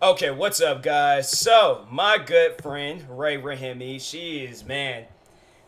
Okay, what's up, guys? So, my good friend Ray Rahimi, she is man,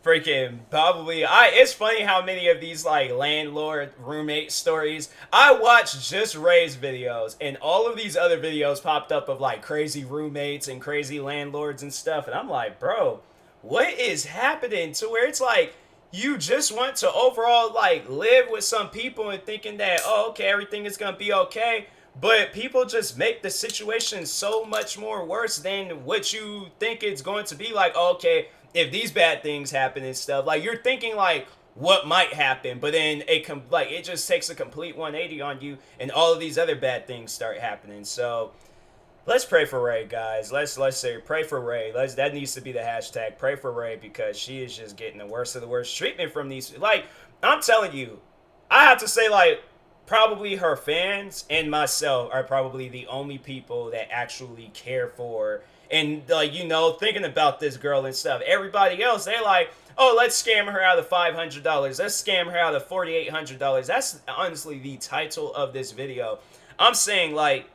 freaking probably. It's funny how many of these like landlord roommate stories I watched just Ray's videos, and all of these other videos popped up of like crazy roommates and crazy landlords and stuff, and I'm like, bro, what is happening? To where it's like you just want to overall like live with some people and thinking that okay, everything is gonna be okay, but people just make the situation so much more worse than what you think it's going to be. Like, okay, if these bad things happen and stuff, like you're thinking like what might happen, but then it just takes a complete 180 on you, and all of these other bad things start happening. So let's pray for Ray, guys. Let's say pray for Ray. That needs to be the hashtag. Pray for Ray, because she is just getting the worst of the worst treatment from these. Like, I'm telling you, I have to say, like, probably her fans and myself are probably the only people that actually care for and like thinking about this girl and stuff. Everybody else, they're like, oh, let's scam her out of $500. Let's scam her out of $4,800. That's honestly the title of this video. I'm saying like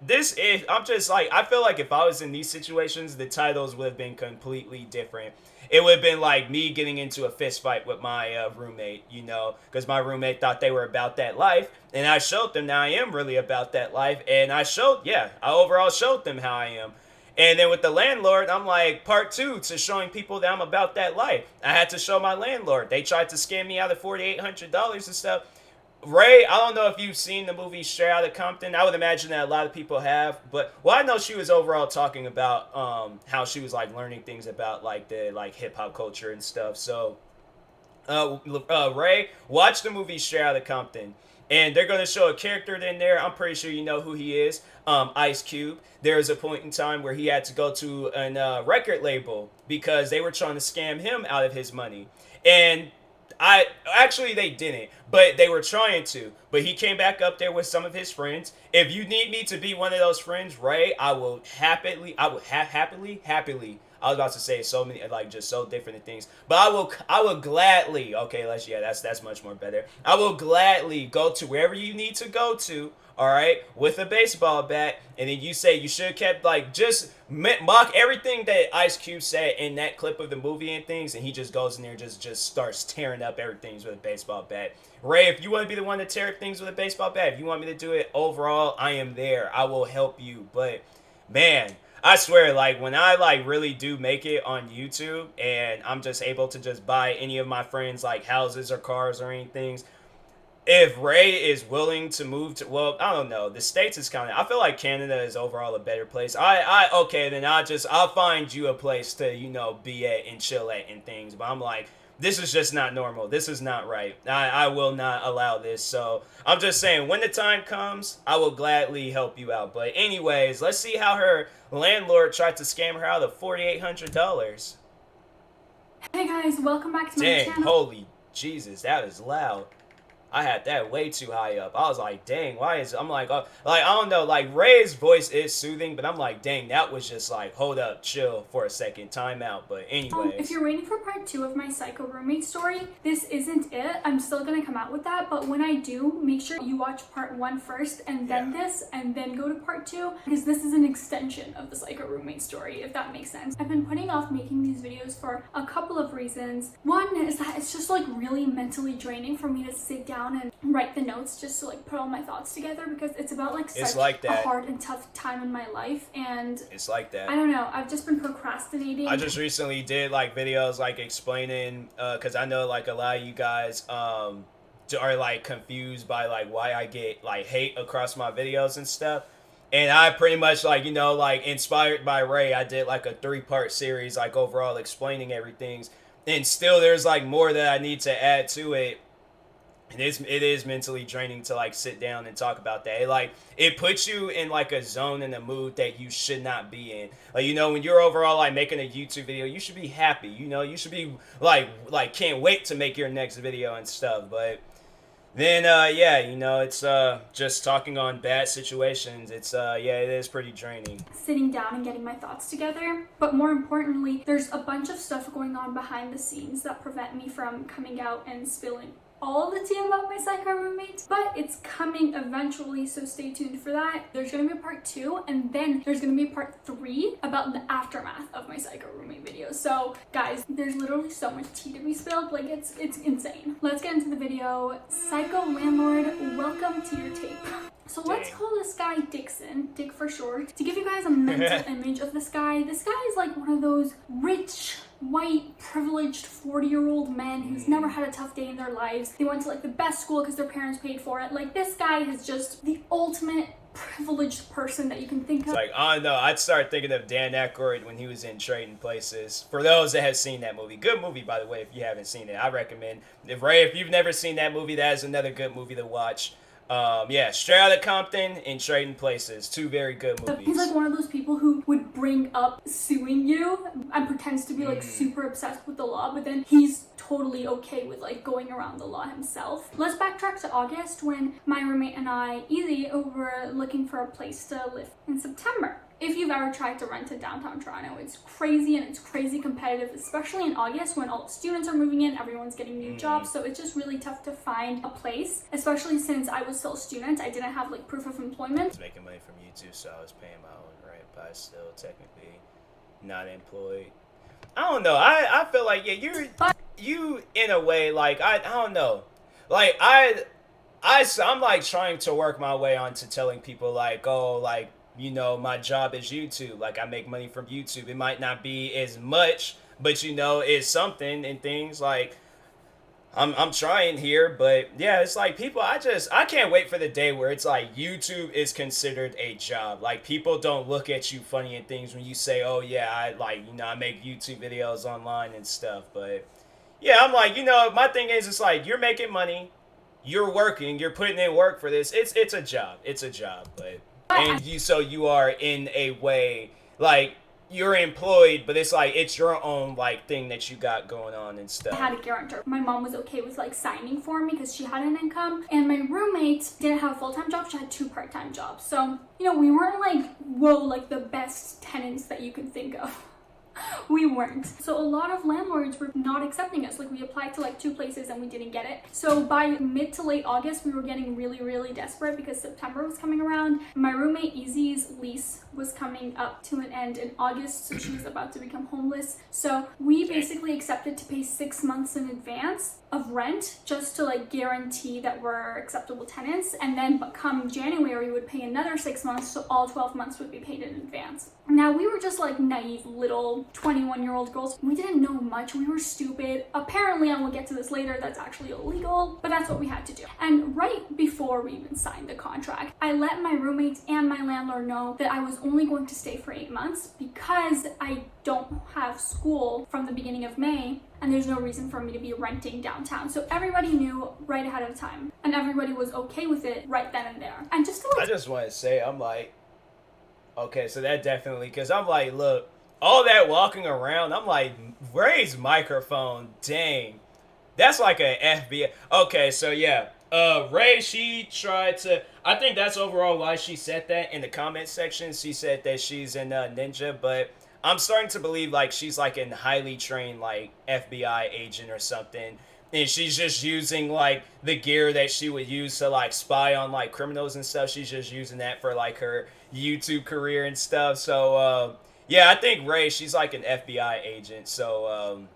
this is I'm just like I feel like if I was in these situations, the titles would have been completely different. It would have been like me getting into a fist fight with my roommate, because my roommate thought they were about that life, and I showed them now I am really about that life, and I overall showed them how I am. And then with the landlord, I'm like, part two to showing people that I'm about that life. I had to show my landlord. They tried to scam me out of $4,800 and stuff. Ray, I don't know if you've seen the movie Straight Outta Compton. I would imagine that a lot of people have, but I know she was overall talking about how she was like learning things about like the like hip hop culture and stuff. So, Ray, watch the movie Straight Outta Compton, and they're gonna show a character in there. I'm pretty sure you know who he is. Ice Cube. There was a point in time where he had to go to a record label because they were trying to scam him out of his money, and I actually they didn't, but they were trying to. But he came back up there with some of his friends. If you need me to be one of those friends, Ray, happily. I was about to say so many like just so different things, but I will gladly. Okay, that's much more better. I will gladly go to wherever you need to go to. All right, with a baseball bat, and then you say you should have kept like just mock everything that Ice Cube said in that clip of the movie and things, and he just goes in there and just starts tearing up everything with a baseball bat. Ray, if you want to be the one to tear up things with a baseball bat, if you want me to do it overall, I am there. I will help you. But man, I swear, like when I like really do make it on YouTube and I'm just able to just buy any of my friends like houses or cars or anything, if Ray is willing to move to, well, I don't know. The States is kind of, I feel like Canada is overall a better place. Okay, then I'll find you a place to, be at and chill at and things. But I'm like, this is just not normal. This is not right. I will not allow this. So I'm just saying, when the time comes, I will gladly help you out. But anyways, let's see how her landlord tried to scam her out of $4,800. Hey guys, welcome back to my Dang, channel. holy Jesus, that is loud. I had that way too high up. I was like, dang, why is I'm like, like I don't know, like Ray's voice is soothing, but I'm like, dang, that was just like, hold up, chill for a second, time out. But If anyways, you're waiting for part 2 of my psycho roommate story, this isn't it. I'm still gonna come out with that, but when I do, make sure you watch part 1 first and then this, and then go to part 2, because this is an extension of the psycho roommate story, if that makes sense. I've been putting off making these videos for a couple of reasons. One is that it's just like really mentally draining for me to sit down and write the notes just to like put all my thoughts together, because it's about like such a hard and tough time in my life, and it's like that. I don't know, I've just been procrastinating. I just recently did like videos like explaining, because I know like a lot of you guys are like confused by like why I get like hate across my videos and stuff. And I pretty much like, like inspired by Ray, I did like a 3-part series, like overall explaining everything. And still there's like more that I need to add to it. And it is mentally draining to like sit down and talk about that. It puts you in like a zone and a mood that you should not be in. Like, when you're overall like making a YouTube video, you should be happy. You should be like can't wait to make your next video and stuff. But then it's just talking on bad situations. It's it is pretty draining. Sitting down and getting my thoughts together. But more importantly, there's a bunch of stuff going on behind the scenes that prevent me from coming out and spilling all the tea about my psycho roommate, but it's coming eventually, so stay tuned for that. There's gonna be a part 2, and then there's gonna be a part 3 about the aftermath of my psycho roommate video. So guys, there's literally so much tea to be spilled, like it's insane. Let's get into the video. Psycho landlord, welcome to your tape. So let's call this guy Dixon, Dick for short. To give you guys a mental image of this guy is like one of those rich, white, privileged 40-year-old men who's never had a tough day in their lives. They went to like the best school because their parents paid for it. Like this guy is just the ultimate privileged person that you can think of. Like, I don't know, I'd start thinking of Dan Aykroyd when he was in Trading Places. For those that have seen that movie. Good movie, by the way, if you haven't seen it. I recommend. If you've never seen that movie, that is another good movie to watch. Yeah, Straight Outta Compton and Trading Places. 2 very good movies. He's like one of those people who would bring up suing you and pretends to be like super obsessed with the law, but then he's totally okay with like going around the law himself. Let's backtrack to August when my roommate and I, Easy, were looking for a place to live in September. If you've ever tried to rent in downtown Toronto, it's crazy and it's crazy competitive, especially in August when all the students are moving in, everyone's getting new jobs, so it's just really tough to find a place, especially since I was still a student. I didn't have like proof of employment. I was making money from YouTube, so I was paying my own rent, but I was still technically not employed. I don't know. I feel like, yeah, you in a way, like, I don't know. Like, I'm like trying to work my way onto telling people like, oh, like, you know, my job is YouTube. Like, I make money from YouTube. It might not be as much, but you know, it's something and things like I'm trying here, but yeah, it's like people, I can't wait for the day where it's like YouTube is considered a job. Like, people don't look at you funny and things when you say, oh yeah, I make YouTube videos online and stuff. But yeah, I'm like, you know, my thing is, it's like, you're making money, you're working, you're putting in work for this. It's a job. It's a job, but and you are in a way like you're employed, but it's like it's your own like thing that you got going on and stuff. I had a guarantor. My mom was okay with like signing for me because she had an income, and my roommate didn't have a full-time job. She had 2 part-time jobs. So, you know, we weren't like, whoa, like the best tenants that you could think of. We weren't. So a lot of landlords were not accepting us. Like, we applied to like 2 places and we didn't get it. So by mid to late August, we were getting really, really desperate because September was coming around. My roommate Easy's lease was coming up to an end in August, so she was about to become homeless. So we basically accepted to pay 6 months in advance of rent just to like guarantee that we're acceptable tenants, and then come January we would pay another 6 months, so all 12 months would be paid in advance. Now, we were just like naive little 21-year-old girls. We didn't know much. We were stupid. Apparently, and we'll get to this later, that's actually illegal, but that's what we had to do. And right before we even signed the contract, I let my roommate and my landlord know that I was only going to stay for 8 months because I don't have school from the beginning of May, and there's no reason for me to be renting downtown. So everybody knew right ahead of time, and everybody was okay with it right then and there. And just to like, I just want to say, I'm like, okay, so that definitely, because I'm like, look, all that walking around, I'm like, Ray's microphone, dang, that's like a FBI. Okay, so yeah, Ray, she tried to, I think that's overall why she said that in the comment section. She said that she's in Ninja, but I'm starting to believe like she's like a highly trained like FBI agent or something, and she's just using like the gear that she would use to like spy on like criminals and stuff. She's just using that for like her YouTube career and stuff. So yeah, I think Ray, she's like an FBI agent. So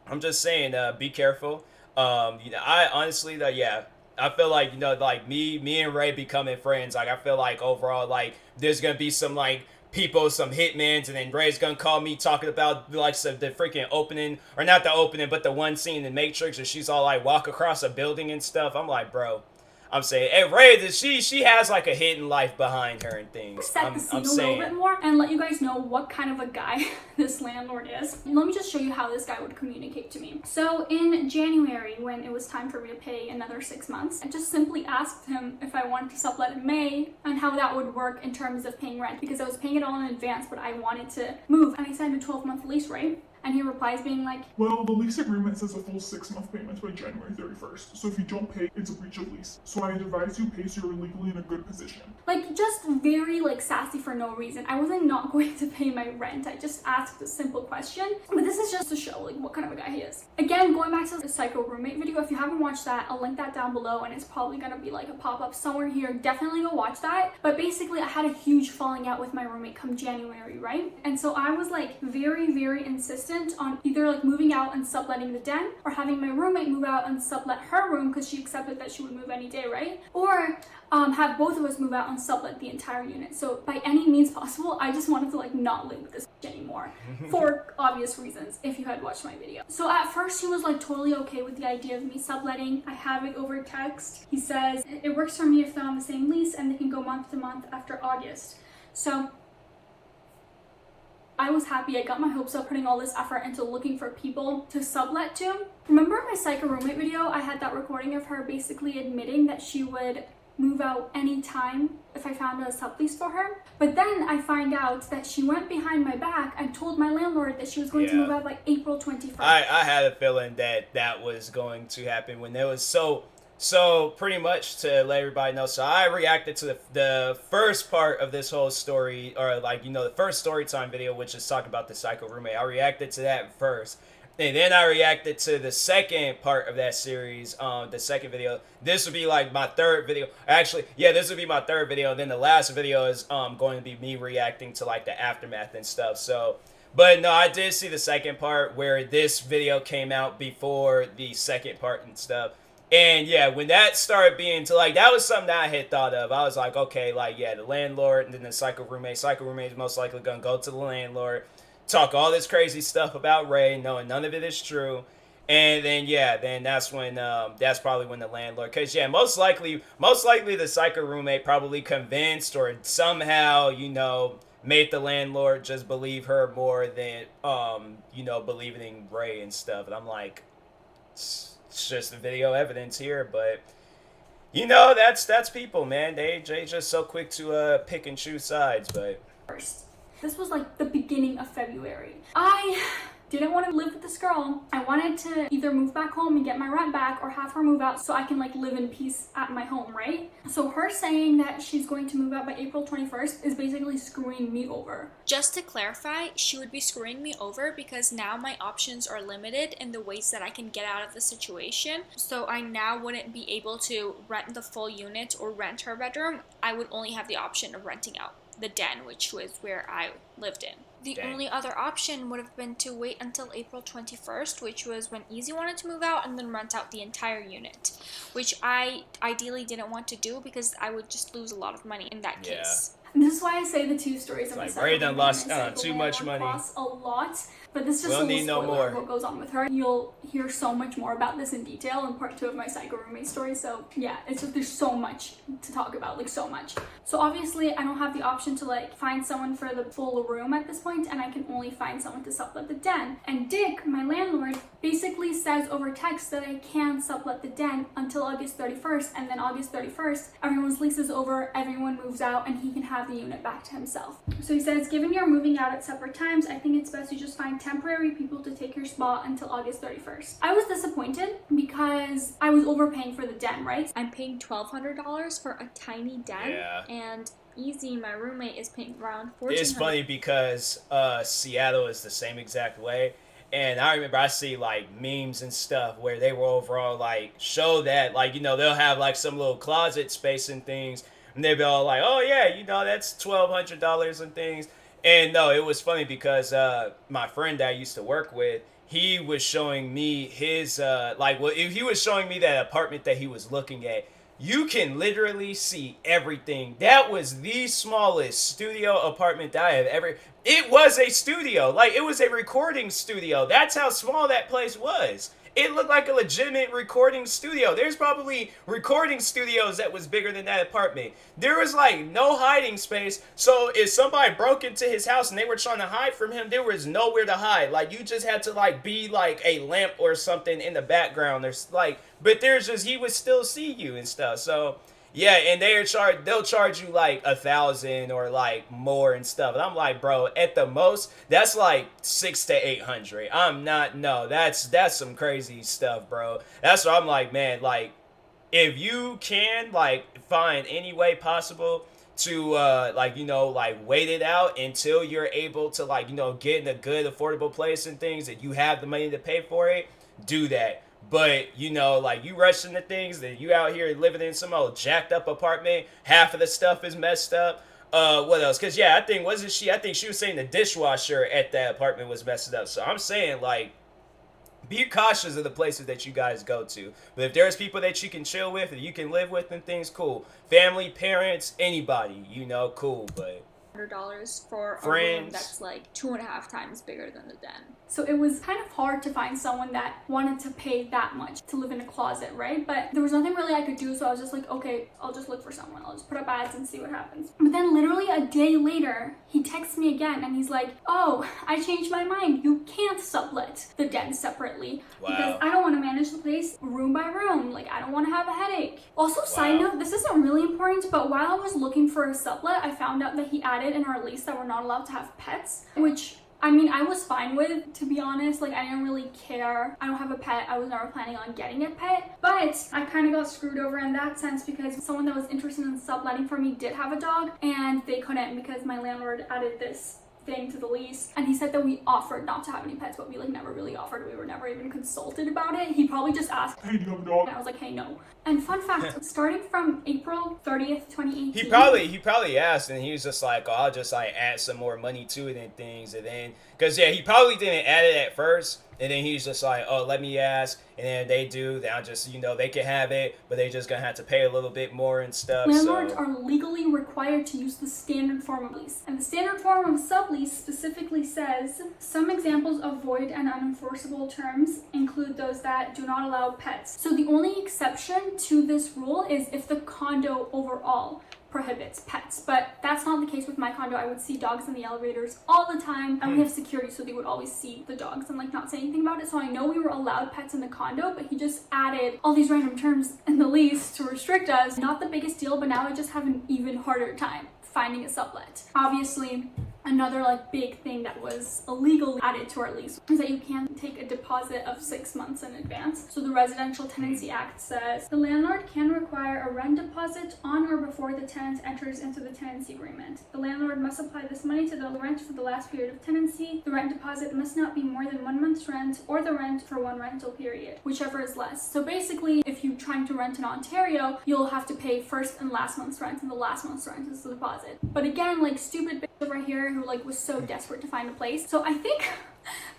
I'm just saying, be careful. You know, I honestly though, yeah, I feel like, you know, like me and Ray becoming friends, like I feel like overall like there's gonna be some like people, some hitmans, and then Ray's gonna call me talking about like the freaking opening, or not the opening, but the one scene in Matrix where she's all like walk across a building and stuff. I'm like, bro, I'm saying, hey, Ray, she has like a hidden life behind her and things. Set the scene a little bit more and let you guys know what kind of a guy this landlord is. Let me just show you how this guy would communicate to me. So in January, when it was time for me to pay another 6 months, I just simply asked him if I wanted to sublet in May and how that would work in terms of paying rent, because I was paying it all in advance, but I wanted to move, and I signed a 12-month lease, right? And he replies being like, well, the lease agreement says a full 6-month payment by January 31st. So if you don't pay, it's a breach of lease. So I'd advise you pay so you're legally in a good position. like, just very like sassy for no reason. I wasn't not going to pay my rent. I just asked a simple question. But this is just to show like what kind of a guy he is. Again, going back to the psycho roommate video, if you haven't watched that, I'll link that down below, and it's probably gonna be like a pop-up somewhere here. Definitely go watch that. But basically, I had a huge falling out with my roommate come January, right? And so I was like very insistent on either like moving out and subletting the den, or having my roommate move out and sublet her room because she accepted that she would move any day, right? Or have both of us move out and sublet the entire unit. So by any means possible, I just wanted to like not live with this anymore for obvious reasons if you had watched my video. So at first he was like totally okay with the idea of me subletting. I have it over text. He says it works for me if they're on the same lease and they can go month to month after August. So I was happy. I got my hopes up putting all this effort into looking for people to sublet to. Remember my psycho roommate video? I had that recording of her basically admitting that she would move out anytime if I found a sublease for her. But then I find out that she went behind my back and told my landlord that she was going to move out by April 21st. I had a feeling that that was going to happen when there was so pretty much to let everybody know. So I reacted to the first part of this whole story, or like, you know, the first story time video, which is talking about the psycho roommate. I reacted to that first. And then I reacted to the second part of that series, the second video. This would be like my third video. Actually, yeah, this would be my third video. And then the last video is going to be me reacting to like the aftermath and stuff. So, but no, I did see the second part where this video came out before the second part and stuff. And yeah, when that started being to like, that was something that I had thought of. I was like, okay, like, yeah, the landlord and then the psycho roommate. Psycho roommate is most likely going to go to the landlord, talk all this crazy stuff about Ray, knowing none of it is true. And then, yeah, then that's when, that's probably when the landlord, because, yeah, most likely the psycho roommate probably convinced or somehow, you know, made the landlord just believe her more than, you know, believing in Ray and stuff. And I'm like, it's just the video evidence here, but, you know, that's people, man. They just so quick to pick and choose sides, but... This was like the beginning of February. I didn't want to live with this girl. I wanted to either move back home and get my rent back or have her move out so I can like live in peace at my home, right? So her saying that she's going to move out by April 21st is basically screwing me over. Just to clarify, she would be screwing me over because now my options are limited in the ways that I can get out of the situation. So I now wouldn't be able to rent the full unit or rent her bedroom. I would only have the option of renting out the den, which was where I lived in. The only other option would have been to wait until April 21st, which was when Easy wanted to move out, and then rent out the entire unit, which I ideally didn't want to do because I would just lose a lot of money in that case. And this is why I say the two stories of my like Ray done lost too much money. Costs a lot, but this is just we'll a little need no spoiler of more. what goes on with her. You'll hear so much more about this in detail in part 2 of my psycho roommate story. So yeah, it's just there's so much to talk about, like so much. So obviously I don't have the option to like find someone for the full room at this point, and I can only find someone to sublet the den. And Dick, my landlord, basically says over text that I can sublet the den until August 31st, and then August 31st, everyone's lease is over, everyone moves out, and he can have the unit back to himself. So he says, given you're moving out at separate times, I think it's best you just find temporary people to take your spot until August 31st. I was disappointed because I was overpaying for the den, right? I'm paying $1,200 for a tiny den, and Easy, my roommate, is paying around $1,400. It's funny because Seattle is the same exact way. And I remember I see like memes and stuff where they will overall like show that, like, you know, they'll have like some little closet space and things, and they'll be all like, oh yeah, you know, that's $1,200 and things. And no, it was funny because my friend that I used to work with, he was showing me his he was showing me that apartment that he was looking at. You can literally see everything. That was the smallest studio apartment that I have ever... It was a studio. Like, it was a recording studio. That's how small that place was. It looked like a legitimate recording studio. There's probably recording studios that was bigger than that apartment. There was, like, no hiding space. So if somebody broke into his house and they were trying to hide from him, there was nowhere to hide. Like, you just had to, like, be, like, a lamp or something in the background. There's, like... But there's just... He would still see you and stuff. So... Yeah, and they'll charge you like 1,000 or like more and stuff. And I'm like, bro, at the most, that's like 600 to 800. I'm not, no, that's some crazy stuff, bro. That's what I'm like, man, like, if you can like find any way possible to like, like wait it out until you're able to like, get in a good affordable place and things that you have the money to pay for it, do that. But like you rush into things that you out here living in some old jacked up apartment, half of the stuff is messed up. What else? Cause yeah, I think she was saying the dishwasher at that apartment was messed up. So I'm saying like, be cautious of the places that you guys go to. But if there's people that you can chill with, that you can live with and things, cool. Family, parents, anybody, cool. But $100 for a room friends, that's like 2.5 times bigger than the den. So it was kind of hard to find someone that wanted to pay that much to live in a closet, right? But there was nothing really I could do, so I was just like, okay, I'll just look for someone. I'll just put up ads and see what happens. But then literally a day later, he texts me again and he's like, oh, I changed my mind. You can't sublet the den separately. Wow. Because I don't want to manage the place room by room. Like, I don't want to have a headache. Also, side note, this isn't really important, but while I was looking for a sublet, I found out that he added in our lease that we're not allowed to have pets, which I mean, I was fine with, to be honest. Like, I didn't really care. I don't have a pet. I was never planning on getting a pet. But I kind of got screwed over in that sense because someone that was interested in subletting for me did have a dog, and they couldn't because my landlord added this thing to the lease, and he said that we offered not to have any pets, but we like never really offered. We were never even consulted about it. He probably just asked, hey, do you have a dog? and I was like, hey, no. And fun fact, starting from April 30th, 2018, he probably asked, and he was just like, oh, I'll just like add some more money to it and things, and then because yeah, he probably didn't add it at first. And then he's just like, oh, let me ask. And then they do. They'll just, they can have it, but they just going to have to pay a little bit more and stuff. Landlords are legally required to use the standard form of lease. And the standard form of sublease specifically says, some examples of void and unenforceable terms include those that do not allow pets. So the only exception to this rule is if the condo overall prohibits pets, but that's not the case with my condo. I would see dogs in the elevators all the time, and we have security, so they would always see the dogs and like not say anything about it. So I know we were allowed pets in the condo, but he just added all these random terms in the lease to restrict us. Not the biggest deal, but now I just have an even harder time finding a sublet. Obviously, another like big thing that was illegally added to our lease is that you can't take a deposit of 6 months in advance. So the Residential Tenancy Act says the landlord can require a rent deposit on or before the tenant enters into the tenancy agreement. The landlord must apply this money to the rent for the last period of tenancy. The rent deposit must not be more than 1 month's rent or the rent for one rental period, whichever is less. So basically, if you're trying to rent in Ontario, you'll have to pay first and last month's rent, and the last month's rent is the deposit. But again, like stupid bitch over here who like was so desperate to find a place. So I think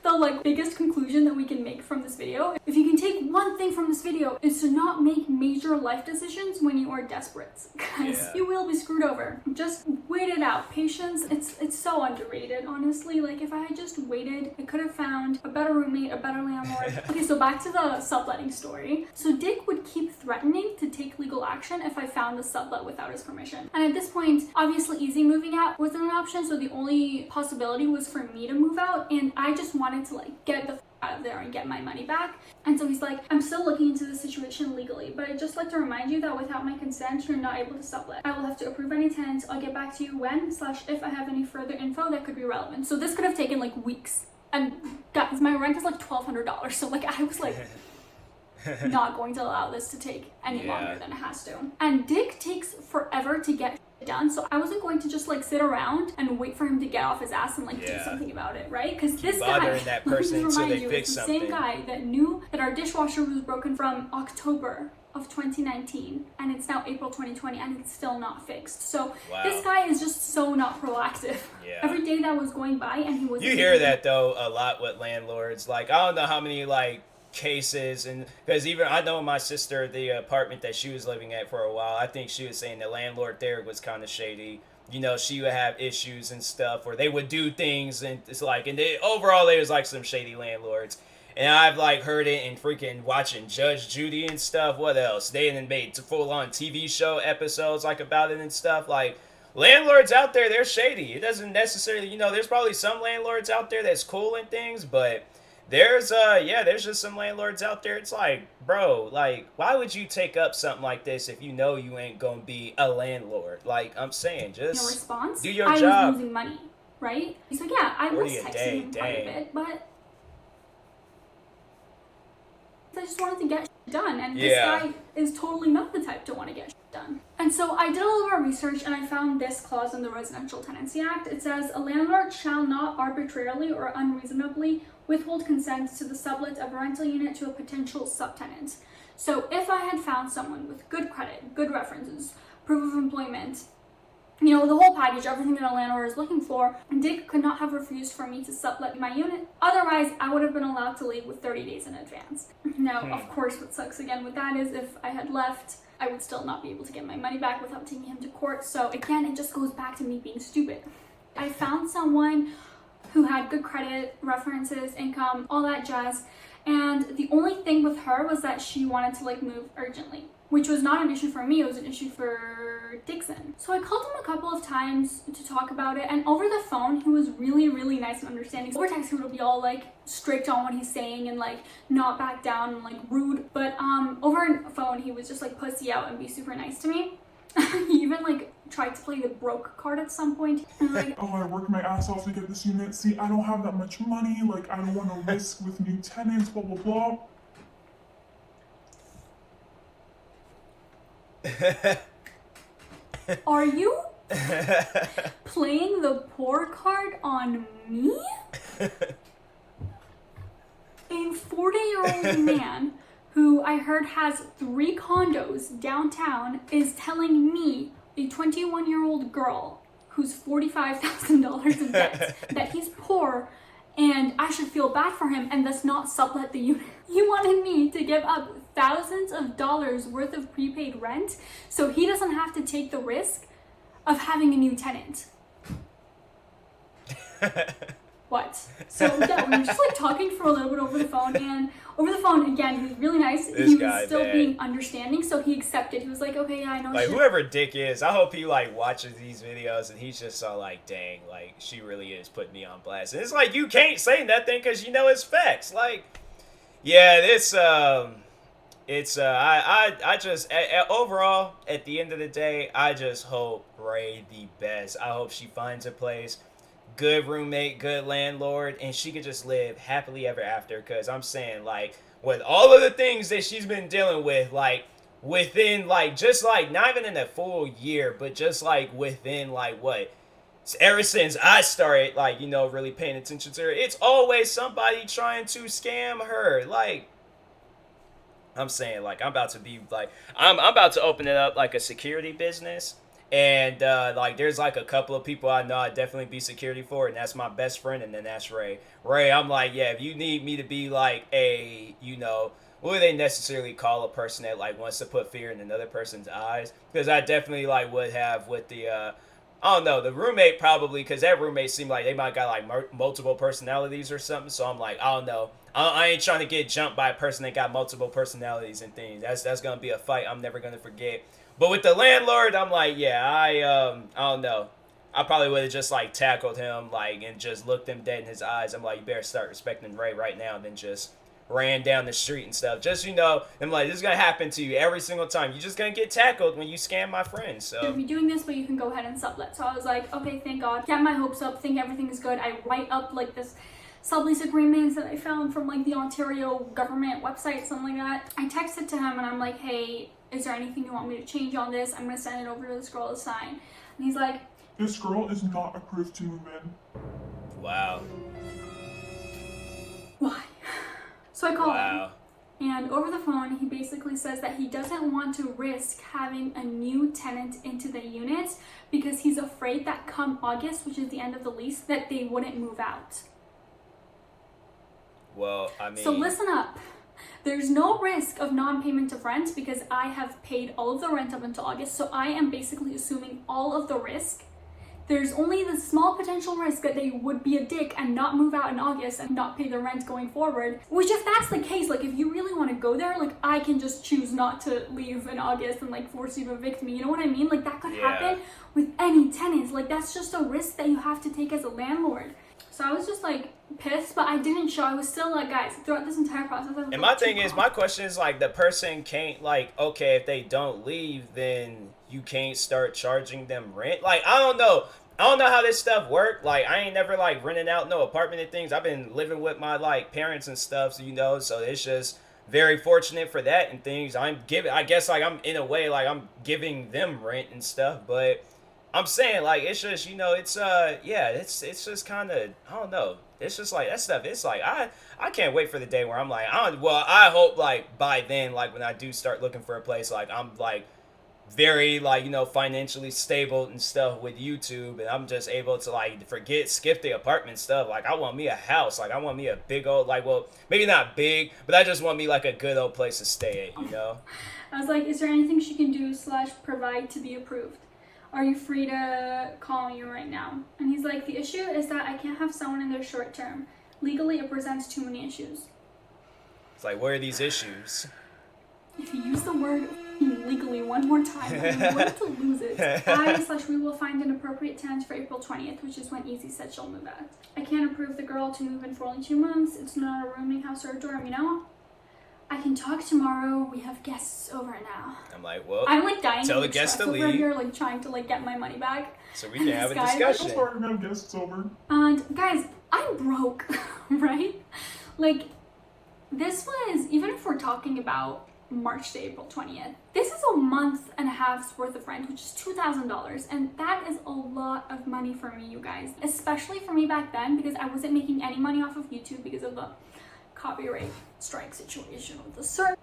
the like biggest conclusion that we can make from this video, if you can take one thing from this video, is to not make major life decisions when you are desperate, because you will be screwed over. Just wait it out. Patience, it's so underrated, honestly. Like if I had just waited, I could have found a better roommate, a better landlord. Okay, so back to the subletting story. So Dick would keep threatening to take legal action if I found a sublet without his permission. And at this point, obviously easy moving out wasn't an option, so the only possibility was for me to move out, and I just wanted to like get the out of there and get my money back. And so he's like, I'm still looking into the situation legally, but I'd just like to remind you that without my consent, you're not able to sublet. I will have to approve any tenants. I'll get back to you when/if I have any further info that could be relevant. So this could have taken like weeks. And guys, my rent is like $1,200, so like I was like not going to allow this to take any longer than it has to. And Dick takes forever to get done, so I wasn't going to just like sit around and wait for him to get off his ass and like do something about it, right? Because this guy, that person until they fix is the something. same guy that knew that our dishwasher was broken from October of 2019, and it's now April 2020, and it's still not fixed. So this guy is just so not proactive. Every day that was going by, and he was. You hear that though a lot with landlords. Like I don't know how many like cases, and because even I know my sister, the apartment that she was living at for a while, I think she was saying the landlord there was kind of shady. She would have issues and stuff, or they would do things, and it's like, and overall there was like some shady landlords. And I've like heard it in freaking watching Judge Judy and stuff. What else? They even made full on TV show episodes like about it and stuff. Like landlords out there, they're shady. It doesn't necessarily, there's probably some landlords out there that's cool and things, but there's just some landlords out there. It's like, bro, like, why would you take up something like this if you know you ain't gonna be a landlord? Like, I'm saying, just response, do your I job. was losing money, right? He's like, yeah, I was 40 a texting day, him quite a dang. bit, but I just wanted to get shit done, and Yeah. this guy is totally not the type to want to get shit done. And so I did a little more research, and I found this clause in the Residential Tenancy Act. It says, a landlord shall not arbitrarily or unreasonably withhold consent to the sublet of a rental unit to a potential subtenant. So if I had found someone with good credit, good references, proof of employment, you know, the whole package, everything that a landlord is looking for, Dick could not have refused for me to sublet my unit. Otherwise, I would have been allowed to leave with 30 days in advance. Now, of course, what sucks again with that is if I had left, I would still not be able to get my money back without taking him to court. So again, it just goes back to me being stupid. I found someone who had good credit, references, income, all that jazz. And the only thing with her was that she wanted to like move urgently, which was not an issue for me, it was an issue for Dixon. So I called him a couple of times to talk about it, and over the phone, he was really, really nice and understanding. Over text, he would be all like strict on what he's saying and like not back down and like rude. But over the phone, he was just like pussy out and be super nice to me. He even like tried to play the broke card at some point. And like, Oh, I worked my ass off to get this unit. See, I don't have that much money. Like, I don't want to risk with new tenants, blah, blah, blah. are you playing the poor card on me? A 40-year-old man who I heard has 3 condos downtown is telling me, a 21-year-old girl who's $45,000 in debt, that he's poor and I should feel bad for him and thus not sublet the unit. He wanted me to give up thousands of dollars worth of prepaid rent so he doesn't have to take the risk of having a new tenant. What? So yeah, we were just like talking for a little bit over the phone, and over the phone again, he was really nice. He was still being understanding, so he accepted. He was like, okay, yeah, I know. Like, whoever Dick is, I hope he like watches these videos and he's just so like, dang, like she really is putting me on blast. And it's like, you can't say nothing because you know it's facts. Like, yeah, I just overall at the end of the day, I just hope Ray the best. I hope she finds a place, good roommate, good landlord, and she could just live happily ever after. Because I'm saying, like, with all of the things that she's been dealing with, like within like just like not even in a full year, but just like within like what, ever since I started like, you know, really paying attention to her, it's always somebody trying to scam her. Like, I'm saying, like, I'm about to open it up like a security business. And like there's like a couple of people I know I'd definitely be security for, and that's my best friend, and then that's Ray. I'm like, yeah, if you need me to be like a, you know, what do they necessarily call a person that like wants to put fear in another person's eyes? Because I definitely like would have with the I don't know, the roommate probably, because that roommate seemed like they might got like multiple personalities or something. So I'm like, I don't know. I ain't trying to get jumped by a person that got multiple personalities and things. That's gonna be a fight I'm never gonna forget. But with the landlord, I'm like, yeah, I don't know. I probably would have just like tackled him like and just looked him dead in his eyes. I'm like, you better start respecting Ray right now, and then just ran down the street and stuff. Just, you know, I'm like, this is gonna happen to you every single time. You're just gonna get tackled when you scam my friends. So you'll be doing this, but you can go ahead and sublet. So I was like, okay, thank God. Get my hopes up, think everything is good. I write up like this sublease agreements that I found from like the Ontario government website, something like that. I texted to him and I'm like, hey, is there anything you want me to change on this? I'm gonna send it over to this girl to sign. And he's like, this girl is not approved to move in. wow. Why? So I call him. Wow. And over the phone, he basically says that he doesn't want to risk having a new tenant into the unit because he's afraid that come August, which is the end of the lease, that they wouldn't move out. Well, I mean, so listen up. There's no risk of non-payment of rent because I have paid all of the rent up until August, so I am basically assuming all of the risk. There's only the small potential risk that they would be a dick and not move out in August and not pay the rent going forward. Which, if that's the case, like, if you really want to go there, like, I can just choose not to leave in August and, like, force you to evict me. You know what I mean? Like, that could happen with any tenants. Like, that's just a risk that you have to take as a landlord. So I was just like pissed, but I didn't show. I was still like, guys, throughout this entire process, I was And like, my thing is, my question is like, the person can't like, okay, if they don't leave, then you can't start charging them rent. Like, I don't know. I don't know how this stuff work. Like, I ain't never like renting out no apartment and things. I've been living with my like parents and stuff, so you know, so it's just very fortunate for that and things. I'm giving, I guess, like I'm in a way like I'm giving them rent and stuff, but I'm saying like it's just, you know, it's yeah, it's just kind of, I don't know. It's just like that stuff. It's like I can't wait for the day where I'm like, I hope like by then, like when I do start looking for a place, like I'm like very like, you know, financially stable and stuff with YouTube, and I'm just able to like skip the apartment stuff. Like I want me a house, like I want me a big old, like, well, maybe not big, but I just want me like a good old place to stay at, you know. I was like, is there anything she can do / provide to be approved? Are you free to call me right now? And he's like, the issue is that I can't have someone in there short term. Legally, it presents too many issues. It's like, what are these issues? If you use the word legally one more time, I'm going to lose it. We will find an appropriate tenant for April 20th, which is when Easy said she'll move out. I can't approve the girl to move in for only 2 months. It's not a rooming house or a dorm, you know? I can talk tomorrow. We have guests over now. I'm like, well, I'm like dying tell of the guests to over leave. here, like trying to like get my money back. So we can have a This guy- discussion. I'm sorry, we're gonna have guests over. And guys, I'm broke, right? Like, this was, even if we're talking about March to April 20th, this is a month and a half's worth of rent, which is $2,000. And that is a lot of money for me, you guys. Especially for me back then, because I wasn't making any money off of YouTube because of the copyright strike situation with the search.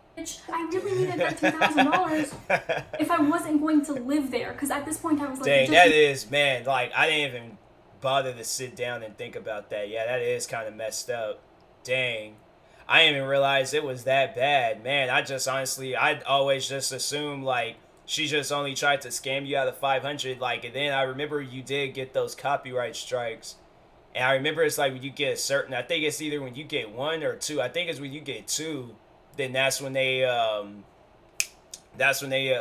I really needed that $2,000 if I wasn't going to live there, because at this point I was like, dang, that is, man, like I didn't even bother to sit down and think about that. Yeah, that is kind of messed up. Dang, I didn't even realize it was that bad, man. I just honestly, I'd always just assume like she just only tried to scam you out of 500. Like, and then I remember you did get those copyright strikes. And I remember it's like when you get a certain, I think it's either when you get 1 or 2. I think it's when you get 2, then that's when they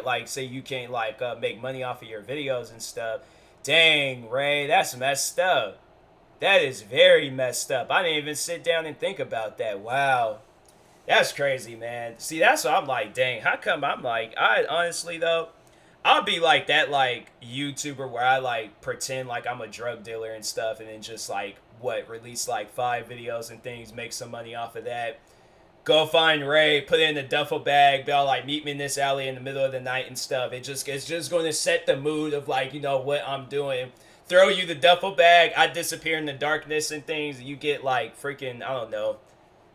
like say you can't like make money off of your videos and stuff. Dang, Ray, that's messed up. That is very messed up. I didn't even sit down and think about that. Wow. That's crazy, man. See, that's what I'm like, dang, how come I'm like, I honestly though, I'll be like that like YouTuber where I like pretend like I'm a drug dealer and stuff, and then just like release like 5 videos and things, make some money off of that. Go find Ray, put it in a duffel bag, be all like, meet me in this alley in the middle of the night and stuff. It's just going to set the mood of like, you know, what I'm doing. Throw you the duffel bag, I disappear in the darkness and things, and you get like freaking, I don't know,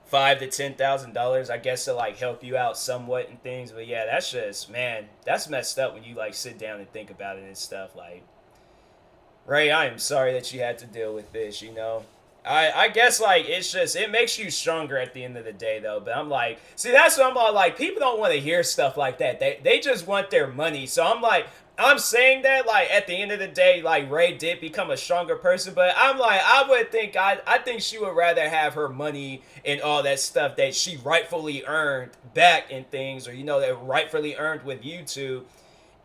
$5,000 to $10,000, I guess, to like help you out somewhat and things. But yeah, that's just, man, that's messed up when you like sit down and think about it and stuff. Like, Ray, I am sorry that you had to deal with this, you know. I guess like it's just, it makes you stronger at the end of the day though. But I'm like, see, that's what I'm all like, people don't want to hear stuff like that. They just want their money. So I'm like, I'm saying that like at the end of the day, like Ray did become a stronger person, but I'm like, I think she would rather have her money and all that stuff that she rightfully earned back in things, or you know, that rightfully earned with YouTube.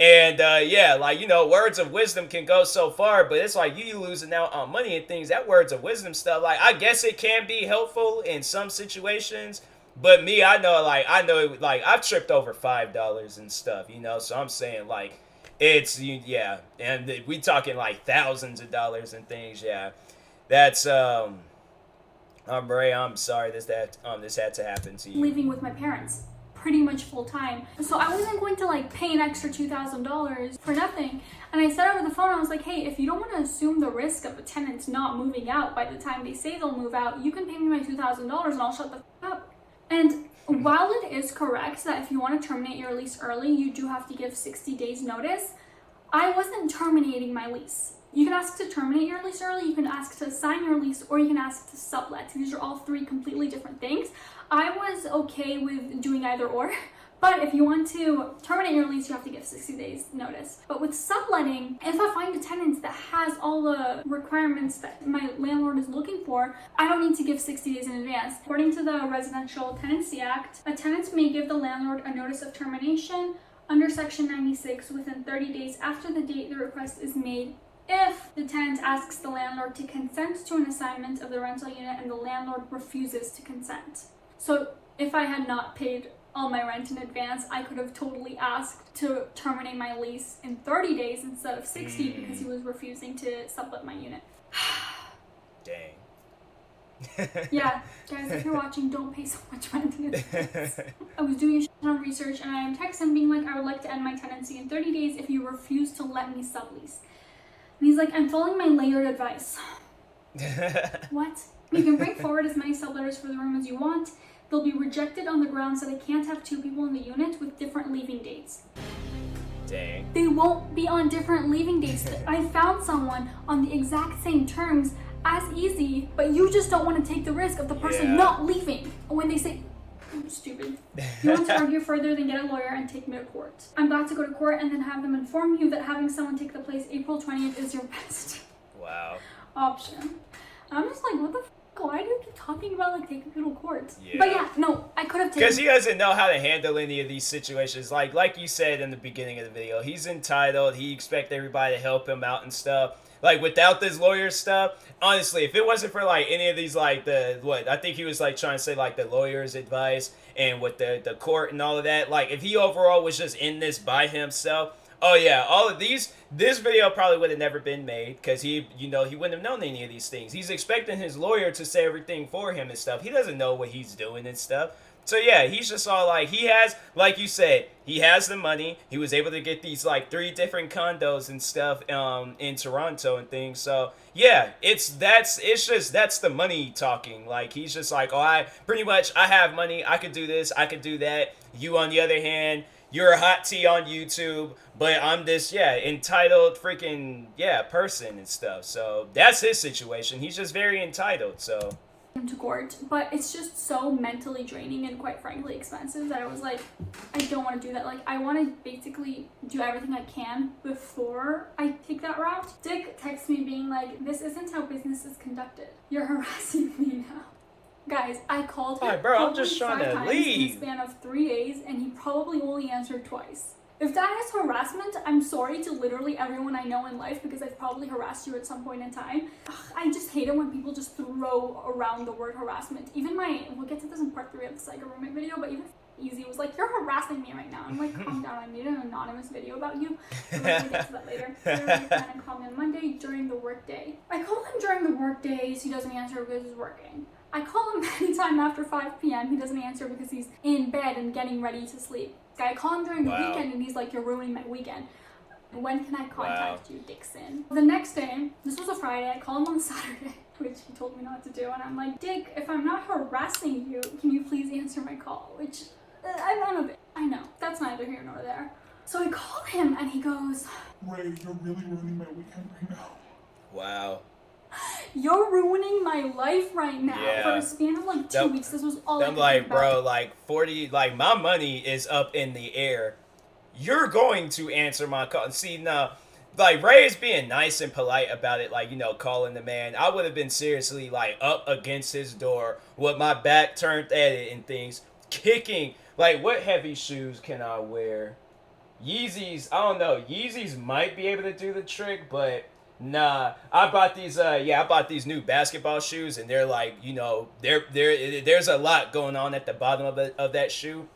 And yeah, like, you know, words of wisdom can go so far, but it's like you losing out on money and things. That words of wisdom stuff, like, I guess it can be helpful in some situations, but me, I know like I've tripped over $5 and stuff, you know. So I'm saying like it's, yeah, and we talking like thousands of dollars and things. Yeah, that's Ray, I'm sorry this had to happen to you. Living with my parents pretty much full time, so I wasn't going to like pay an extra $2,000 for nothing. And I said over the phone, I was like, hey, if you don't want to assume the risk of a tenant not moving out by the time they say they'll move out, you can pay me my $2,000 and I'll shut the f up. And while it is correct that if you want to terminate your lease early, you do have to give 60 days notice, I wasn't terminating my lease. You can ask to terminate your lease early, you can ask to sign your lease, or you can ask to sublet. These are all 3 completely different things. I was okay with doing either or, but if you want to terminate your lease, you have to give 60 days notice. But with subletting, if I find a tenant that has all the requirements that my landlord is looking for, I don't need to give 60 days in advance. According to the Residential Tenancy Act, a tenant may give the landlord a notice of termination under Section 96 within 30 days after the date the request is made if the tenant asks the landlord to consent to an assignment of the rental unit and the landlord refuses to consent. So if I had not paid all my rent in advance, I could have totally asked to terminate my lease in 30 days instead of 60 because he was refusing to sublet my unit. Dang. Yeah, guys, if you're watching, don't pay so much rent in advance. I was doing a shit ton of research and I texted him being like, I would like to end my tenancy in 30 days if you refuse to let me sublease. And he's like, I'm following my layered advice. What? You can bring forward as many subletters for the room as you want. They'll be rejected on the grounds that I can't have two people in the unit with different leaving dates. Dang. They won't be on different leaving dates. I found someone on the exact same terms as easy, but you just don't want to take the risk of the person not leaving. When they say, stupid. You want to argue further, then get a lawyer and take me to court. I'm glad to go to court and then have them inform you that having someone take the place April 20th is your best option. I'm just like, what the f***? Why do you keep talking about like taking people to court? Yeah. But yeah, no, I could have taken. Because he doesn't know how to handle any of these situations. Like you said in the beginning of the video, he's entitled. He expects everybody to help him out and stuff. Like, without this lawyer stuff, honestly, if it wasn't for, like, any of these, like, I think he was, like, trying to say, like, the lawyer's advice and with the court and all of that. Like, if he overall was just in this by himself, oh, yeah, all of these, this video probably would have never been made because he, you know, he wouldn't have known any of these things. He's expecting his lawyer to say everything for him and stuff. He doesn't know what he's doing and stuff. So, yeah, he's just all like, he has, like you said, he has the money. He was able to get these, like, 3 different condos and stuff in Toronto and things. So, yeah, that's the money talking. Like, he's just like, oh, I have money. I could do this. I could do that. You, on the other hand, you're a hot tea on YouTube, but I'm this, entitled freaking, person and stuff. So, that's his situation. He's just very entitled, so... to court, but it's just so mentally draining and quite frankly expensive that I was like, I don't want to do that. Like, I want to basically do everything I can before I take that route. Dick texts me being like, this isn't how business is conducted. You're harassing me now. Guys, I called him bro, I'm just trying to leave. in the span of 3 days and he probably only answered twice. If that is harassment, I'm sorry to literally everyone I know in life because I've probably harassed you at some point in time. Ugh, I just hate it when people just throw around the word harassment. Even we'll get to this in part 3 of the Psycho Roommate video, but even Easy was like, you're harassing me right now. I'm like, calm down, I made an anonymous video about you. We'll get to that later. They're trying to call me on Monday during the work day. I call him during the work days, he doesn't answer because he's working. I call him anytime after 5 p.m. He doesn't answer because he's in bed and getting ready to sleep. I call him during the weekend and he's like, you're ruining my weekend. When can I contact you, Dixon? The next day, this was a Friday, I call him on Saturday, which he told me not to do. And I'm like, Dick, if I'm not harassing you, can you please answer my call? Which, I'm a bit, I know, that's neither here nor there. So I call him and he goes, Ray, you're really ruining my weekend right now. Wow. You're ruining my life right now. For a span of like 2 weeks, this was all I'm like, bro, like 40, like my money is up in the air. You're going to answer my call. See, now, like Ray is being nice and polite about it, like, you know, calling the man. I would have been seriously like up against his door with my back turned at it and things, kicking. Like, what heavy shoes can I wear? Yeezys, I don't know. Yeezys might be able to do the trick, but nah, I bought these new basketball shoes, and they're like, you know, there's a lot going on at the bottom of that shoe.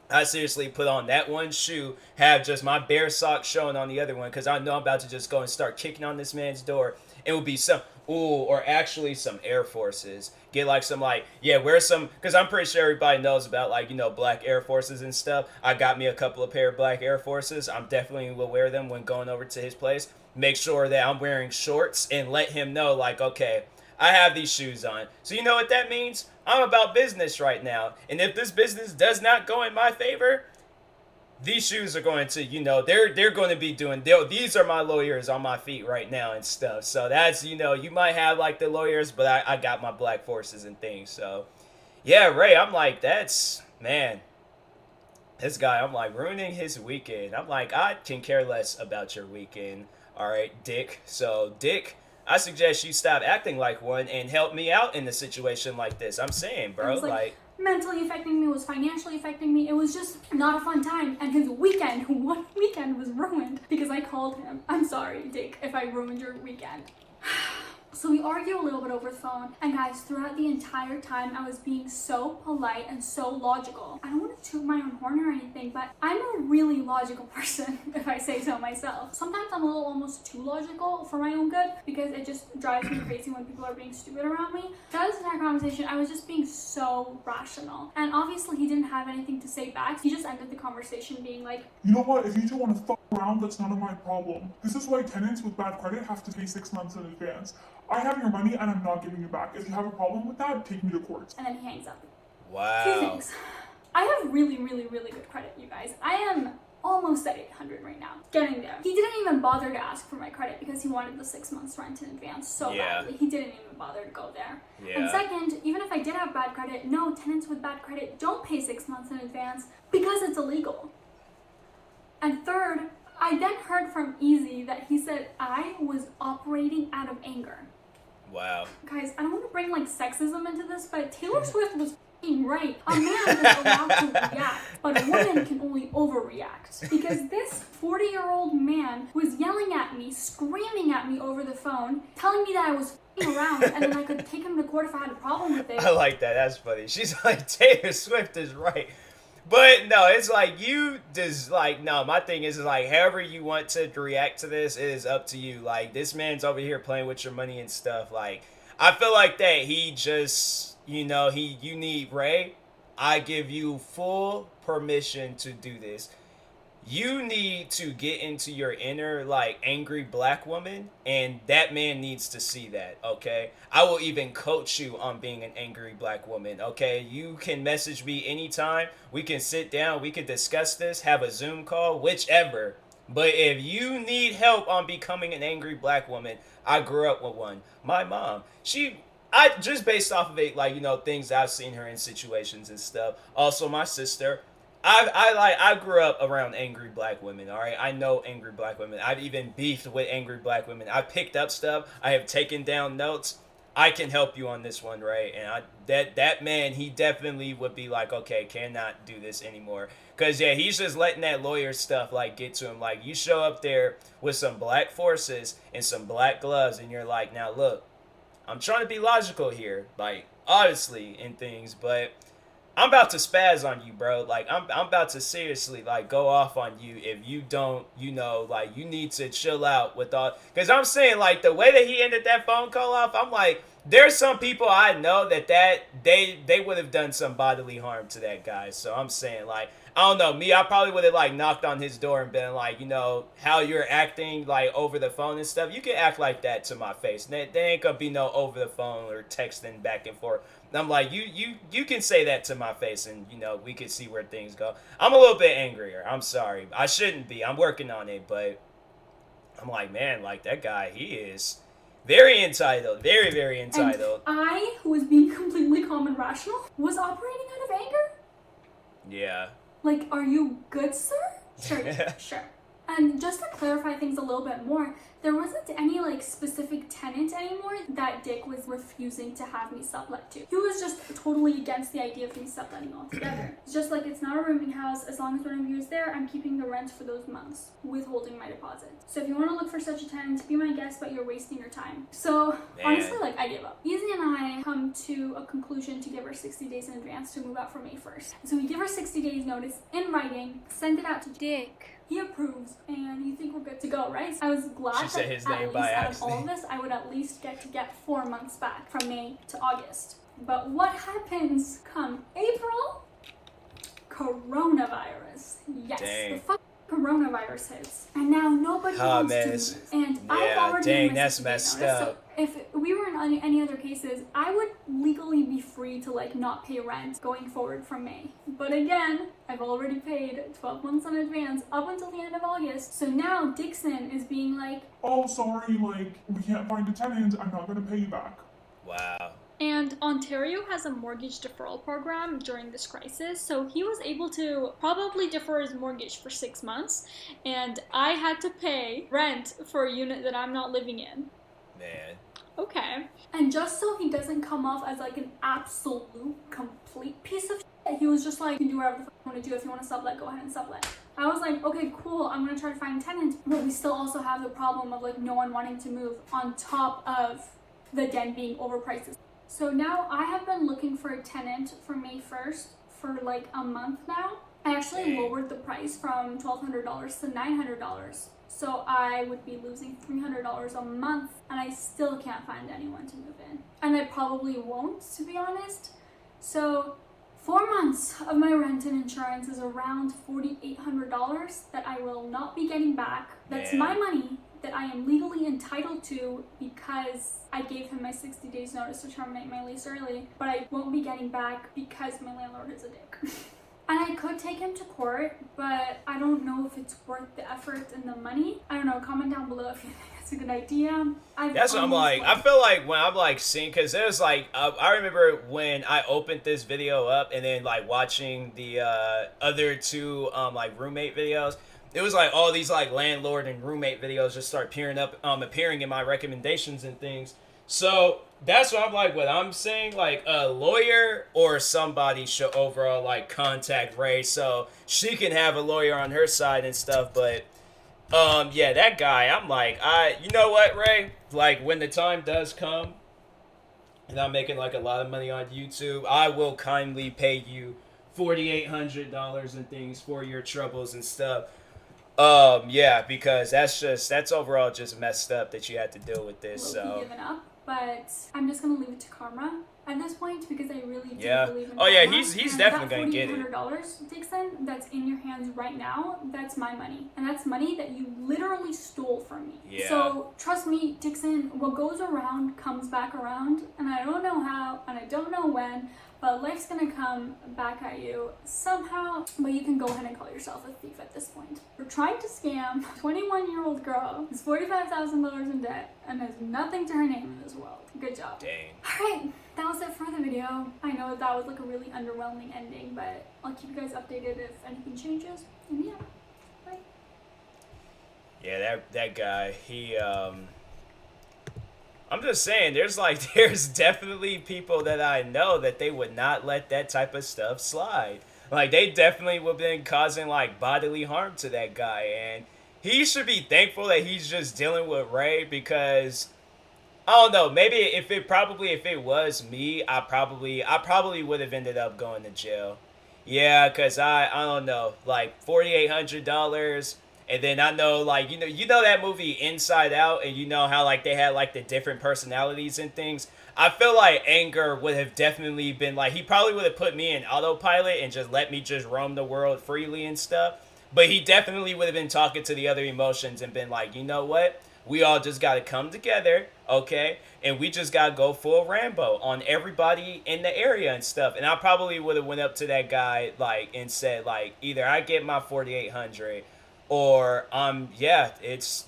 I seriously put on that one shoe, have just my bare socks showing on the other one, because I know I'm about to just go and start kicking on this man's door. It would be some, or actually some Air Forces. Get like some, like, wear some, because I'm pretty sure everybody knows about, like, you know, black Air Forces and stuff. I got me a couple of pair of black Air Forces. I'm definitely will wear them when going over to his place. Make sure that I'm wearing shorts and let him know, like, okay, I have these shoes on. So you know what that means? I'm about business right now. And if this business does not go in my favor, these shoes are going to, you know, they're going to be doing, these are my lawyers on my feet right now and stuff. So that's, you know, you might have like the lawyers, but I got my black forces and things. So yeah, Ray, I'm like, that's, man, this guy, I'm like ruining his weekend. I'm like, I can care less about your weekend. All right, Dick. So Dick, I suggest you stop acting like one and help me out in a situation like this. I'm saying, bro, like mentally affecting me, it was financially affecting me. It was just not a fun time. And his weekend, one weekend was ruined because I called him. I'm sorry, Dick, if I ruined your weekend. So we argue a little bit over the phone, and guys, throughout the entire time, I was being so polite and so logical. I don't want to toot my own horn or anything, but I'm a really logical person, if I say so myself. Sometimes I'm a little almost too logical for my own good, because it just drives me crazy when people are being stupid around me. Throughout this entire conversation, I was just being so rational. And obviously, he didn't have anything to say back. He just ended the conversation being like, You know what? If you two want to fuck around, that's none of my problem. This is why tenants with bad credit have to pay 6 months in advance. I have your money and I'm not giving you back. If you have a problem with that, take me to court. and then he hangs up. Wow. Two things. I have really, really, really good credit, you guys. I am almost at 800 right now. Getting there. He didn't even bother to ask for my credit because he wanted the 6 months rent in advance so badly. He didn't even bother to go there. And second, even if I did have bad credit, no, tenants with bad credit don't pay 6 months in advance because it's illegal. And third, I then heard from Easy that he said I was operating out of anger. Wow. Guys, I don't want to bring like sexism into this, but Taylor Swift was f***ing right. A man is allowed to react, but a woman can only overreact. Because this 40-year-old man was yelling at me, screaming at me over the phone, telling me that I was f***ing around, and then I could take him to court if I had a problem with it. I like that. That's funny. She's like, Taylor Swift is right. But no, it's like you just like, no, my thing is like, however you want to react to this is up to you. Like, this man's over here playing with your money and stuff. Like, I feel like that he just, you need Ray. I give you full permission to do this. You need to get into your inner, like, angry black woman, and that man needs to see that, okay? I will even coach you on being an angry black woman, okay? You can message me anytime. We can sit down. We can discuss this, have a Zoom call, whichever. But if you need help on becoming an angry black woman, I grew up with one. My mom, I just based off of it, like, things I've seen her in situations and stuff. Also, my sister, I grew up around angry black women, all right? I know angry black women. I've even beefed with angry black women. I picked up stuff. I have taken down notes. I can help you on this one, right? And that man, he definitely would be like, okay, cannot do this anymore. Because, yeah, he's just letting that lawyer stuff, like, get to him. Like, you show up there with some black forces and some black gloves, and you're like, now, look, I'm trying to be logical here, like, obviously, in things, but I'm about to spaz on you, bro. Like, I'm about to seriously, like, go off on you if you don't, like, you need to chill out with all... Because I'm saying, like, the way that he ended that phone call off, I'm like, there's some people I know that they would have done some bodily harm to that guy. So I'm saying, like, I don't know, me, I probably would have, like, knocked on his door and been like, how you're acting, like, over the phone and stuff, you can act like that to my face. There ain't gonna be no over the phone or texting back and forth. And I'm like, you can say that to my face and, we can see where things go. I'm a little bit angrier. I'm sorry. I shouldn't be. I'm working on it, but I'm like, man, like, that guy, he is very entitled. Very, very entitled. And I, who was being completely calm and rational, was operating out of anger? Yeah. Like, are you good, sir? Sure. And just to clarify things a little bit more, there wasn't any, like, specific tenant anymore that Dick was refusing to have me sublet to. He was just totally against the idea of me subletting altogether. It's just like, it's not a rooming house. As long as one of you is there, I'm keeping the rent for those months, withholding my deposit. So if you want to look for such a tenant, be my guest, but you're wasting your time. So, honestly, like, I gave up. Easy and I come to a conclusion to give her 60 days in advance to move out for May 1st. So we give her 60 days notice in writing, send it out to Dick. He approves, and you think we're good to go, right? I was glad that his name by out of all of this, I would at least get 4 months back from May to August. But what happens come April? Coronavirus. Yes, the fuck coronavirus hits, and now nobody wants to move. And I've already that's messed up. So if we were in any other cases, I would legally be free to, like, not pay rent going forward from May. But again, I've already paid 12 months in advance up until the end of August. So now Dixon is being like, oh, sorry, like, we can't find a tenant. I'm not gonna pay you back. Wow. And Ontario has a mortgage deferral program during this crisis, so he was able to probably defer his mortgage for 6 months, and I had to pay rent for a unit that I'm not living in. Man. Okay. And just so he doesn't come off as like an absolute complete piece of shit, he was just like, you can do whatever the fuck you want to do. If you want to sublet, go ahead and sublet. I was like, okay, cool, I'm gonna try to find tenants. But we still also have the problem of like no one wanting to move on top of the den being overpriced. So now I have been looking for a tenant for May 1st for like a month now. I actually lowered the price from $1,200 to $900. So I would be losing $300 a month, and I still can't find anyone to move in. And I probably won't, to be honest. So 4 months of my rent and insurance is around $4,800 that I will not be getting back. That's my money that I am legally entitled to because I gave him my 60 days notice to terminate my lease early, but I won't be getting back because my landlord is a dick. And I could take him to court, but I don't know if it's worth the effort and the money. I don't know, comment down below if you think that's a good idea. That's what I'm like. I feel like when I'm like seeing, because there's like, I remember when I opened this video up and then like watching the other two like roommate videos, it was like all these like landlord and roommate videos just start appearing in my recommendations and things. So that's what I'm like, what I'm saying, like a lawyer or somebody should overall like contact Ray so she can have a lawyer on her side and stuff. But yeah, that guy, I'm like, you know what, Ray, like when the time does come and I'm making like a lot of money on YouTube, I will kindly pay you $4,800 and things for your troubles and stuff. Yeah, because that's overall just messed up that you had to deal with this. So given up, but I'm just gonna leave it to karma at this point because I really do believe in karma. Yeah, he's and definitely gonna get it. $4,800, Dixon, that's in your hands right now. That's my money, and that's money that you literally stole from me. Yeah. So trust me, Dixon. What goes around comes back around, and I don't know how, and I don't know when. But life's gonna come back at you somehow, but you can go ahead and call yourself a thief at this point. You're trying to scam a 21-year-old girl who's $45,000 in debt and has nothing to her name in this world. Good job. Dang. Alright, that was it for the video. I know that was like a really underwhelming ending, but I'll keep you guys updated if anything changes. And yeah, bye. Yeah, that guy, he I'm just saying, there's definitely people that I know that they would not let that type of stuff slide. Like, they definitely would have been causing, like, bodily harm to that guy. And he should be thankful that he's just dealing with Ray because, I don't know, maybe if it was me, I probably would have ended up going to jail. Yeah, because I don't know, like, $4,800. And then I know, like, you know that movie Inside Out, and you know how, like, they had, like, the different personalities and things? I feel like Anger would have definitely been, like, he probably would have put me in autopilot and just let me just roam the world freely and stuff. But he definitely would have been talking to the other emotions and been like, you know what? We all just got to come together, okay? And we just got to go full Rambo on everybody in the area and stuff. And I probably would have went up to that guy, like, and said, like, either I get my 4,800 or yeah, it's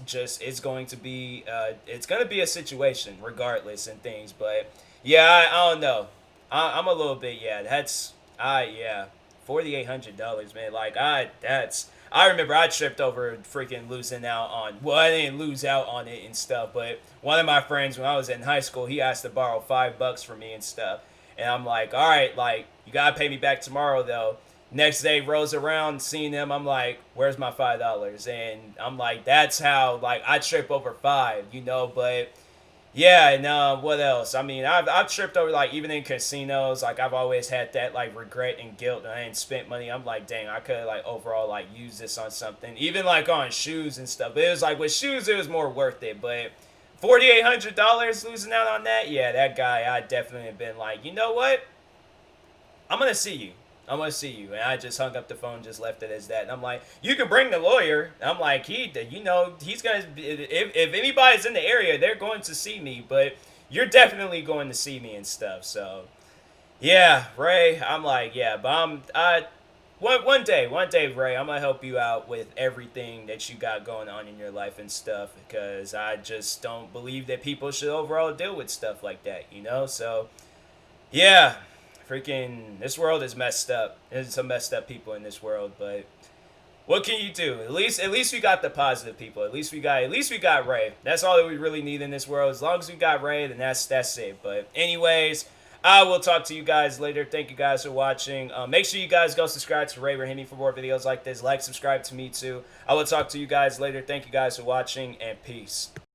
going to be a situation regardless and things. But yeah, I don't know, I'm a little bit, yeah, that's yeah, $4,800, man. Like, I remember I tripped over freaking losing out on, well, I didn't lose out on it and stuff, but one of my friends when I was in high school, he asked to borrow $5 from me and stuff, and I'm like, all right, like, you gotta pay me back tomorrow though. Next day rolls around, seeing him, I'm like, where's my $5? And I'm like, that's how, like, I trip over $5, you know. But yeah, and what else? I mean, I've tripped over, like, even in casinos, like, I've always had that, like, regret and guilt that I ain't spent money. I'm like, dang, I could, like, overall, like, use this on something, even, like, on shoes and stuff. But it was like, with shoes, it was more worth it. But $4,800 losing out on that, yeah, that guy, I definitely have been like, you know what? I'm gonna see you. I'm gonna see you. And I just hung up the phone, just left it as that. And I'm like, you can bring the lawyer. I'm like, he's gonna, if anybody's in the area, they're going to see me, but you're definitely going to see me and stuff. So yeah, Ray, I'm like, yeah, but one day, Ray, I'm gonna help you out with everything that you got going on in your life and stuff, because I just don't believe that people should overall deal with stuff like that, you know? So yeah. Freaking, this world is messed up. There's some messed up people in this world, but what can you do? At least we got the positive people. At least we got Ray. That's all that we really need in this world. As long as we got Ray, then that's it. But anyways, I will talk to you guys later. Thank you guys for watching. Make sure you guys go subscribe to Ray Rahimi for more videos like this. Like, subscribe to me too. I will talk to you guys later. Thank you guys for watching, and peace.